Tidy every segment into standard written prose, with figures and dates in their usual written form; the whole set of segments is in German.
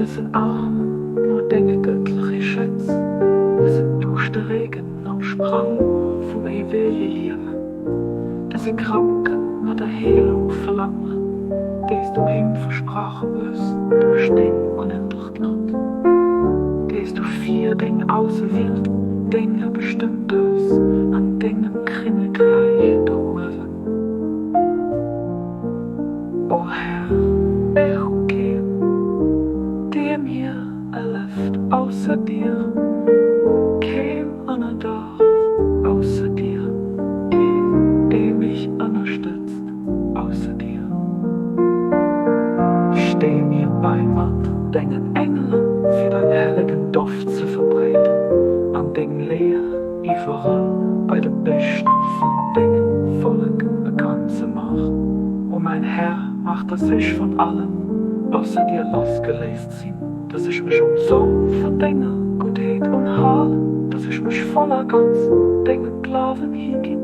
Es sind arm, nur denke göttliche Schätze. Es sind durch den Regen am Sprang von Eweje hier. Es sind Kranken, nur der Heilung verlangen, dies du ihm versprochen wirst, du stehen unendlich genannt. Dies du vier Dinge auserwählt, Dinge bestimmt ist, an Dingen keine gleich du müssen. O Herr, ich gehe, dir mir erlebt außer dir, kein anderer da außer dir, der mich unterstützt außer dir. Steh mir bei Mann, deinen Engeln für deinen heiligen Duft zu verbreiten, an den Leer, überall bei den Besten von Dingen Volk bekannt zu machen. O mein Herr, mach, dass ich von allem außer dir losgelöst sind, dass ich mich umsorg von Dingen Gutheit und Heil, dass ich mich voller ganz Dingen Glauben hingib,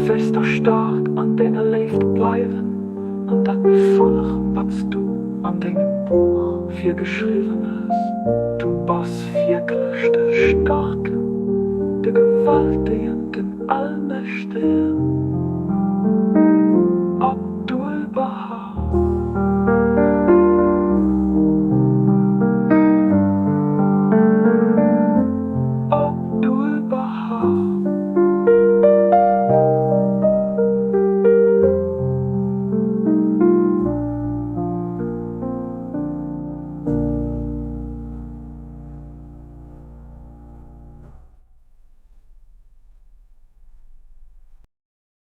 fester stark an denen lebt bleiben, und dann voller, was du an dem Buch für geschrieben hast. Du bist wirklich der Starke, der Gewaltige, den Allmächtigen.